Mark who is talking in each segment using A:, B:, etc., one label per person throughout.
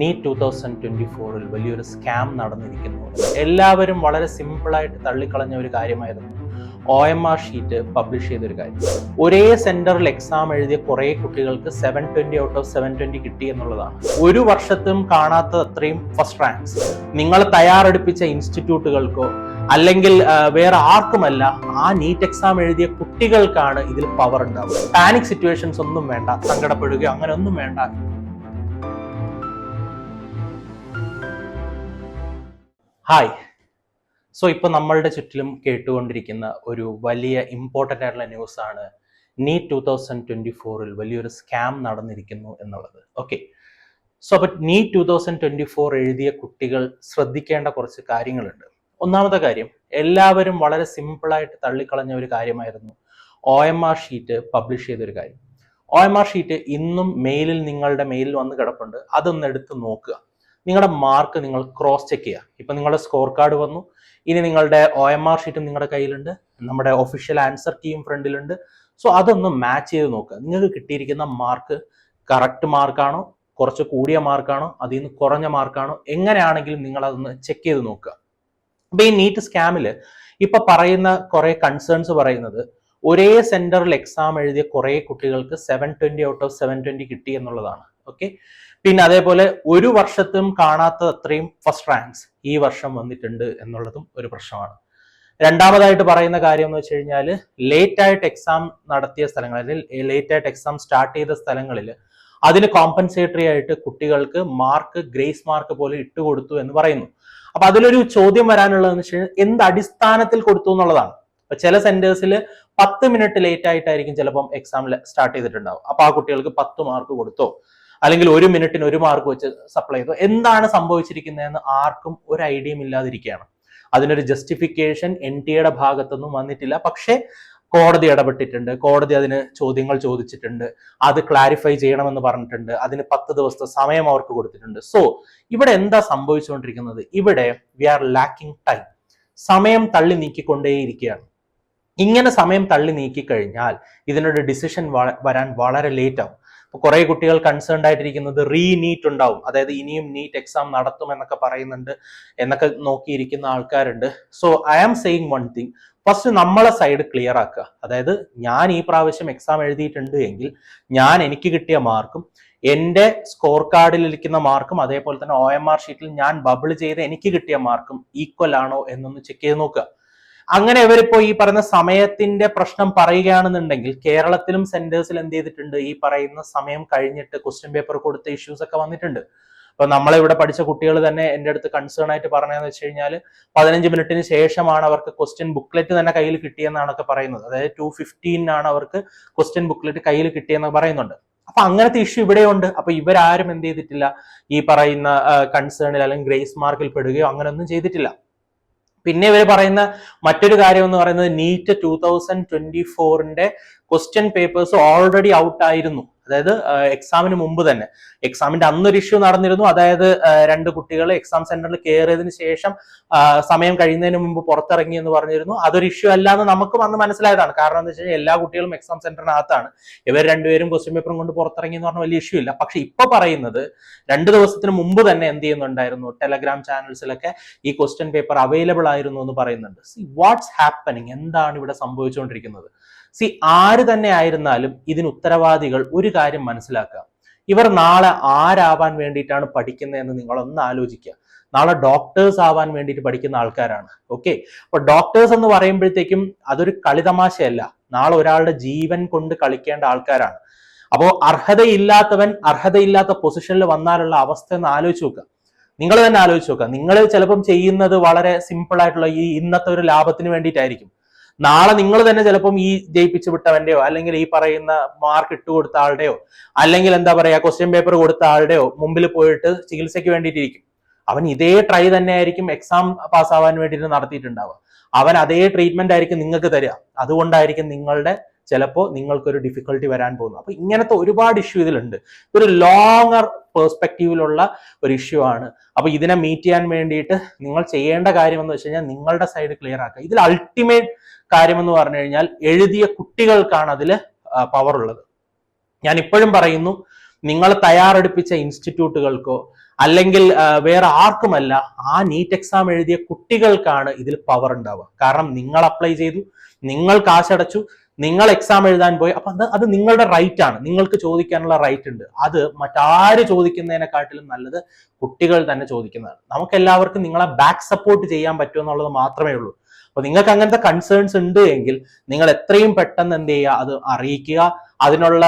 A: NEET 2024 വലിയൊരു scam നടന്നിരിക്കുന്നു. എല്ലാവരും വളരെ സിമ്പിളായിട്ട് തള്ളിക്കളഞ്ഞ ഒരു കാര്യമായിരുന്നു OMR ഷീറ്റ് പബ്ലിഷ് ചെയ്തൊരു കാര്യം. ഒരേ സെന്ററിൽ എക്സാം എഴുതിയ കുറേ കുട്ടികൾക്ക് 720 ഔട്ട് ഓഫ് 720 കിട്ടി എന്നുള്ളതാണ്. ഒരു വർഷത്തും കാണാത്ത അത്രയും ഫസ്റ്റ് റാങ്ക്സ് നിങ്ങൾ തയ്യാറെടുപ്പിച്ച ഇൻസ്റ്റിറ്റ്യൂട്ടുകൾക്കോ അല്ലെങ്കിൽ വേറെ ആർക്കുമല്ല, ആ നീറ്റ് എക്സാം എഴുതിയ കുട്ടികൾക്കാണ് ഇതിൽ പവർ ഉണ്ടാവുക. പാനിക് സിറ്റുവേഷൻസ് ഒന്നും വേണ്ട, സങ്കടപ്പെടുകയോ അങ്ങനെ ഒന്നും വേണ്ട. ഹായ്. സോ ഇപ്പോൾ നമ്മളുടെ ചുറ്റിലും കേട്ടുകൊണ്ടിരിക്കുന്ന ഒരു വലിയ ഇമ്പോർട്ടൻ്റ് ആയിട്ടുള്ള ന്യൂസ് ആണ് നീറ്റ് 2024 വലിയൊരു സ്കാം നടന്നിരിക്കുന്നു എന്നുള്ളത്. ഓക്കെ, സോ അപ്പോൾ നീറ്റ് 2024 എഴുതിയ കുട്ടികൾ ശ്രദ്ധിക്കേണ്ട കുറച്ച് കാര്യങ്ങളുണ്ട്. ഒന്നാമത്തെ കാര്യം, എല്ലാവരും വളരെ സിമ്പിളായിട്ട് തള്ളിക്കളഞ്ഞ ഒരു കാര്യമായിരുന്നു OMR ഷീറ്റ് പബ്ലിഷ് ചെയ്തൊരു കാര്യം. OMR ഷീറ്റ് ഇന്നും നിങ്ങളുടെ മെയിലിൽ വന്ന് കിടപ്പുണ്ട്. അതൊന്ന് എടുത്ത് നോക്കുക. നിങ്ങളുടെ മാർക്ക് നിങ്ങൾ ക്രോസ് ചെക്ക് ചെയ്യുക. ഇപ്പം നിങ്ങളുടെ സ്കോർ കാർഡ് വന്നു, ഇനി നിങ്ങളുടെ OMR ഷീറ്റും നിങ്ങളുടെ കയ്യിലുണ്ട്, നമ്മുടെ ഒഫീഷ്യൽ ആൻസർ കീയും ഫ്രണ്ടിലുണ്ട്. സോ അതൊന്ന് മാച്ച് ചെയ്ത് നോക്കുക. നിങ്ങൾക്ക് കിട്ടിയിരിക്കുന്ന മാർക്ക് കറക്റ്റ് മാർക്കാണോ, കുറച്ച് കൂടിയ മാർക്കാണോ, അതിൽ നിന്ന് കുറഞ്ഞ മാർക്കാണോ, എങ്ങനെയാണെങ്കിലും നിങ്ങൾ അതൊന്ന് ചെക്ക് ചെയ്ത് നോക്കുക. അപ്പൊ ഈ നീറ്റ് സ്കാമിൽ ഇപ്പൊ പറയുന്ന കുറെ കൺസേൺസ് പറയുന്നത്, ഒരേ സെന്ററിൽ എക്സാം എഴുതിയ കുറെ കുട്ടികൾക്ക് 720 ഔട്ട് ഓഫ് 720 കിട്ടി എന്നുള്ളതാണ്. ഓക്കെ, പിന്നെ അതേപോലെ ഒരു വർഷത്തും കാണാത്ത അത്രയും ഫസ്റ്റ് റാങ്ക്സ് ഈ വർഷം വന്നിട്ടുണ്ട് എന്നുള്ളതും ഒരു പ്രശ്നമാണ്. രണ്ടാമതായിട്ട് പറയുന്ന കാര്യം എന്ന് വെച്ച് കഴിഞ്ഞാൽ, ലേറ്റ് ആയിട്ട് എക്സാം നടത്തിയ സ്ഥലങ്ങളിൽ, ലേറ്റ് ആയിട്ട് എക്സാം സ്റ്റാർട്ട് ചെയ്ത സ്ഥലങ്ങളിൽ അതിന് കോമ്പൻസേറ്ററി ആയിട്ട് കുട്ടികൾക്ക് മാർക്ക്, ഗ്രേസ് മാർക്ക് പോലെ ഇട്ടുകൊടുത്തു എന്ന് പറയുന്നു. അപ്പൊ അതിലൊരു ചോദ്യം വരാനുള്ളതെന്ന് വെച്ച് കഴിഞ്ഞാൽ, എന്ത് അടിസ്ഥാനത്തിൽ കൊടുത്തു എന്നുള്ളതാണ്. അപ്പൊ ചില സെന്റേഴ്സിൽ 10 മിനിറ്റ് ലേറ്റ് ആയിട്ടായിരിക്കും ചിലപ്പം എക്സാം സ്റ്റാർട്ട് ചെയ്തിട്ടുണ്ടാവും. അപ്പൊ ആ കുട്ടികൾക്ക് 10 മാർക്ക് കൊടുത്തോ, അല്ലെങ്കിൽ 1 മിനിറ്റിന് 1 മാർക്ക് വെച്ച് സപ്ലൈ ചെയ്തോ, എന്താണ് സംഭവിച്ചിരിക്കുന്നതെന്ന് ആർക്കും ഒരു ഐഡിയയും ഇല്ലാതിരിക്കുകയാണ്. അതിനൊരു ജസ്റ്റിഫിക്കേഷൻ NTA ഭാഗത്തൊന്നും വന്നിട്ടില്ല. പക്ഷേ കോടതി ഇടപെട്ടിട്ടുണ്ട്, കോടതി അതിന് ചോദ്യങ്ങൾ ചോദിച്ചിട്ടുണ്ട്, അത് ക്ലാരിഫൈ ചെയ്യണമെന്ന് പറഞ്ഞിട്ടുണ്ട്, അതിന് 10 ദിവസത്തെ സമയം അവർക്ക് കൊടുത്തിട്ടുണ്ട്. സോ ഇവിടെ എന്താ സംഭവിച്ചുകൊണ്ടിരിക്കുന്നത്? ഇവിടെ വി ആർ ലാക്കിംഗ് ടൈം. സമയം തള്ളി നീക്കിക്കൊണ്ടേയിരിക്കുകയാണ്. ഇങ്ങനെ സമയം തള്ളി നീക്കിക്കഴിഞ്ഞാൽ ഇതിനൊരു ഡിസിഷൻ വരാൻ വളരെ ലേറ്റ് ആവും. അപ്പൊ കുറെ കുട്ടികൾ കൺസേൺഡ് ആയിട്ടിരിക്കുന്നത് നീറ്റ് ഉണ്ടാവും, അതായത് ഇനിയും നീറ്റ് എക്സാം നടത്തും എന്നൊക്കെ പറയുന്നുണ്ട്, എന്നൊക്കെ നോക്കിയിരിക്കുന്ന ആൾക്കാരുണ്ട്. So I am saying one thing, first നമ്മളെ സൈഡ് ക്ലിയർ ആക്കുക. അതായത് ഞാൻ ഈ പ്രാവശ്യം എക്സാം എഴുതിയിട്ടുണ്ട് എങ്കിൽ എനിക്ക് കിട്ടിയ മാർക്കും എൻ്റെ സ്കോർ കാർഡിൽ ഇരിക്കുന്ന മാർക്കും അതേപോലെ തന്നെ OMR ഷീറ്റിൽ ഞാൻ ബബിൾ ചെയ്ത് എനിക്ക് കിട്ടിയ മാർക്കും ഈക്വൽ ആണോ എന്നൊന്ന് ചെക്ക് ചെയ്ത് നോക്കുക. അങ്ങനെ ഇവരിപ്പോ ഈ പറയുന്ന സമയത്തിന്റെ പ്രശ്നം പറയുകയാണെന്നുണ്ടെങ്കിൽ, കേരളത്തിലും സെന്റേഴ്സിൽ എന്ത് ചെയ്തിട്ടുണ്ട്, ഈ പറയുന്ന സമയം കഴിഞ്ഞിട്ട് ക്വസ്റ്റ്യൻ പേപ്പർ കൊടുത്ത ഇഷ്യൂസ് ഒക്കെ വന്നിട്ടുണ്ട്. അപ്പൊ നമ്മളിവിടെ പഠിച്ച കുട്ടികൾ തന്നെ എൻ്റെ അടുത്ത് കൺസേൺ ആയിട്ട് പറഞ്ഞതെന്ന് വെച്ച് കഴിഞ്ഞാൽ, 15 മിനിറ്റിന് ശേഷമാണ് അവർക്ക് ക്വസ്റ്റ്യൻ ബുക്ക്ലെറ്റ് തന്നെ കയ്യിൽ കിട്ടിയെന്നാണൊക്കെ പറയുന്നത്. അതായത് 2:15 അവർക്ക് ക്വസ്റ്റ്യൻ ബുക്ക്ലെറ്റ് കയ്യിൽ കിട്ടിയെന്ന് പറയുന്നുണ്ട്. അപ്പൊ അങ്ങനത്തെ ഇഷ്യൂ ഇവിടെയുണ്ട്. അപ്പൊ ഇവരാരും എന്ത് ചെയ്തിട്ടില്ല, ഈ പറയുന്ന കൺസേണിൽ അല്ലെങ്കിൽ ഗ്രേസ് മാർക്കിൽ പെടുകയോ അങ്ങനെ ഒന്നും ചെയ്തിട്ടില്ല. പിന്നെ ഇവർ പറയുന്ന മറ്റൊരു കാര്യം എന്ന് പറയുന്നത്, NEET 2024 question papers already out ആയിരുന്നു. അതായത് എക്സാമിന് മുമ്പ് തന്നെ, എക്സാമിന്റെ അന്നൊരു ഇഷ്യൂ നടന്നിരുന്നു. അതായത് 2 കുട്ടികൾ എക്സാം സെന്ററിൽ കയറിയതിനു ശേഷം സമയം കഴിയുന്നതിന് മുമ്പ് പുറത്തിറങ്ങി എന്ന് പറഞ്ഞിരുന്നു. അതൊരു ഇഷ്യൂ അല്ല എന്ന് നമുക്കും അന്ന് മനസ്സിലായതാണ്. കാരണം എന്താ വെച്ച് കഴിഞ്ഞാൽ എല്ലാ കുട്ടികളും എക്സാം സെന്ററിനകത്താണ്, ഇവർ രണ്ടുപേരും ക്വസ്റ്റ്യൻ പേപ്പറും കൊണ്ട് പുറത്തിറങ്ങി എന്ന് പറഞ്ഞാൽ വലിയ ഇഷ്യൂ ഇല്ല. പക്ഷെ ഇപ്പൊ പറയുന്നത് 2 ദിവസത്തിന് മുമ്പ് തന്നെ എന്ത് ചെയ്യുന്നുണ്ടായിരുന്നു, ടെലഗ്രാം ചാനൽസിലൊക്കെ ഈ ക്വസ്റ്റ്യൻ പേപ്പർ അവൈലബിൾ ആയിരുന്നു എന്ന് പറയുന്നുണ്ട്. വാട്ട്സ് ഹാപ്പനിങ്, എന്താണ് ഇവിടെ സംഭവിച്ചുകൊണ്ടിരിക്കുന്നത്? ആര് തന്നെ ആയിരുന്നാലും ഇതിന് ഉത്തരവാദികൾ ഒരു കാര്യം മനസ്സിലാക്കുക. ഇവർ നാളെ ആരാവാൻ വേണ്ടിയിട്ടാണ് പഠിക്കുന്നതെന്ന് നിങ്ങളൊന്ന് ആലോചിക്കുക. നാളെ ഡോക്ടേഴ്സ് ആവാൻ വേണ്ടിയിട്ട് പഠിക്കുന്ന ആൾക്കാരാണ്. ഓക്കെ, അപ്പൊ ഡോക്ടേഴ്സ് എന്ന് പറയുമ്പോഴത്തേക്കും അതൊരു കളിതമാശയല്ല, നാളെ ഒരാളുടെ ജീവൻ കൊണ്ട് കളിക്കേണ്ട ആൾക്കാരാണ്. അപ്പോൾ അർഹതയില്ലാത്ത പൊസിഷനിൽ വന്നാലുള്ള അവസ്ഥ ഒന്ന് ആലോചിച്ച് നോക്കുക. നിങ്ങൾ തന്നെ ആലോചിച്ച് നോക്കുക. നിങ്ങൾ ചിലപ്പം ചെയ്യുന്നത് വളരെ സിമ്പിൾ ആയിട്ടുള്ള ഈ ഇന്നത്തെ ഒരു ലാഭത്തിന് വേണ്ടിയിട്ടായിരിക്കും. നാളെ നിങ്ങൾ തന്നെ ചിലപ്പം ഈ ജയിപ്പിച്ചു വിട്ടവന്റെയോ അല്ലെങ്കിൽ ഈ പറയുന്ന മാർക്ക് ഇട്ടുകൊടുത്ത ആളുടെയോ അല്ലെങ്കിൽ എന്താ പറയാ ക്വസ്റ്റ്യൻ പേപ്പർ കൊടുത്ത ആളുടെയോ മുമ്പിൽ പോയിട്ട് ചികിത്സയ്ക്ക് വേണ്ടിയിട്ടിരിക്കും. അവൻ ഇതേ ട്രൈ തന്നെ ആയിരിക്കും എക്സാം പാസ്സാവാൻ വേണ്ടിയിട്ട് നടത്തിയിട്ടുണ്ടാവുക. അവൻ അതേ ട്രീറ്റ്മെന്റ് ആയിരിക്കും നിങ്ങൾക്ക് തരിക. അതുകൊണ്ടായിരിക്കും നിങ്ങൾക്കൊരു ഡിഫിക്കൽട്ടി വരാൻ പോകുന്നത്. അപ്പൊ ഇങ്ങനത്തെ ഒരുപാട് ഇഷ്യൂ ഇതിലുണ്ട്. ഒരു ലോങ്ങർ പെർസ്പെക്റ്റീവിലുള്ള ഒരു ഇഷ്യൂ ആണ്. അപ്പൊ ഇതിനെ മീറ്റ് ചെയ്യാൻ വേണ്ടിയിട്ട് നിങ്ങൾ ചെയ്യേണ്ട കാര്യം എന്ന് വെച്ച് കഴിഞ്ഞാൽ, നിങ്ങളുടെ സൈഡ് ക്ലിയർ ആക്കുക. ഇതിൽ അൾട്ടിമേറ്റ് കാര്യം എന്ന് പറഞ്ഞു കഴിഞ്ഞാൽ, എഴുതിയ കുട്ടികൾക്കാണ് അതിൽ പവർ ഉള്ളത്. ഞാൻ ഇപ്പോഴും പറയുന്നു, നിങ്ങൾ തയ്യാറെടുപ്പിച്ച ഇൻസ്റ്റിറ്റ്യൂട്ടുകൾക്കോ അല്ലെങ്കിൽ വേറെ ആർക്കുമല്ല, ആ നീറ്റ് എക്സാം എഴുതിയ കുട്ടികൾക്കാണ് ഇതിൽ പവർ ഉണ്ടാവുക. കാരണം നിങ്ങൾ അപ്ലൈ ചെയ്തു, നിങ്ങൾ കാശടച്ചു, നിങ്ങൾ എക്സാം എഴുതാൻ പോയി. അപ്പൊ അത് നിങ്ങളുടെ റൈറ്റ് ആണ്, നിങ്ങൾക്ക് ചോദിക്കാനുള്ള റൈറ്റ് ഉണ്ട്. അത് മറ്റാര് ചോദിക്കുന്നതിനെക്കാട്ടിലും നല്ലത് കുട്ടികൾ തന്നെ ചോദിക്കുന്നതാണ്. നമുക്ക് എല്ലാവർക്കും നിങ്ങളെ ബാക്ക് സപ്പോർട്ട് ചെയ്യാൻ പറ്റുമെന്നുള്ളത് മാത്രമേ ഉള്ളൂ. അപ്പൊ നിങ്ങൾക്ക് അങ്ങനത്തെ കൺസേൺസ് ഉണ്ട് എങ്കിൽ നിങ്ങൾ എത്രയും പെട്ടെന്ന് എന്ത് ചെയ്യുക, അത് അറിയിക്കുക. അതിനുള്ള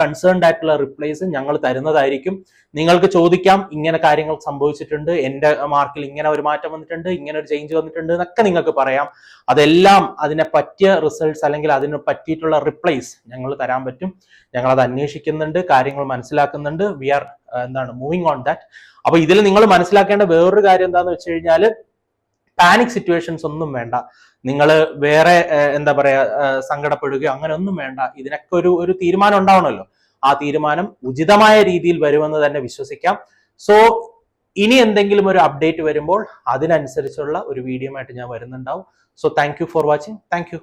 A: കൺസേൺഡ് ആയിട്ടുള്ള റിപ്ലൈസ് ഞങ്ങൾ തരുന്നതായിരിക്കും. നിങ്ങൾക്ക് ചോദിക്കാം, ഇങ്ങനെ കാര്യങ്ങൾ സംഭവിച്ചിട്ടുണ്ട്, എന്റെ മാർക്കിൽ ഇങ്ങനെ ഒരു മാറ്റം വന്നിട്ടുണ്ട്, ഇങ്ങനെ ഒരു ചേഞ്ച് വന്നിട്ടുണ്ട് എന്നൊക്കെ നിങ്ങൾക്ക് പറയാം. അതെല്ലാം അതിനെ പറ്റിയ റിസൾട്ട്സ് അല്ലെങ്കിൽ അതിനെ പറ്റിയിട്ടുള്ള റിപ്ലൈസ് ഞങ്ങൾ തരാൻ പറ്റും. ഞങ്ങൾ അത് അന്വേഷിക്കുന്നുണ്ട്, കാര്യങ്ങൾ മനസ്സിലാക്കുന്നുണ്ട്. We are moving on that. അപ്പൊ ഇതിൽ നിങ്ങൾ മനസ്സിലാക്കേണ്ട വേറൊരു കാര്യം എന്താണെന്ന് വെച്ച് കഴിഞ്ഞാൽ, പാനിക് സിറ്റുവേഷൻസ് ഒന്നും വേണ്ട. നിങ്ങൾ വേറെ സങ്കടപ്പെടുകയോ അങ്ങനെ ഒന്നും വേണ്ട. ഇതിനൊക്കെ ഒരു തീരുമാനം ഉണ്ടാവണമല്ലോ. ആ തീരുമാനം ഉചിതമായ രീതിയിൽ വരുമെന്ന് തന്നെ വിശ്വസിക്കാം. സോ ഇനി എന്തെങ്കിലും ഒരു അപ്ഡേറ്റ് വരുമ്പോൾ അതിനനുസരിച്ചുള്ള ഒരു വീഡിയോ ആയിട്ട് ഞാൻ വരുന്നുണ്ടാവും. So thank you for watching. Thank U.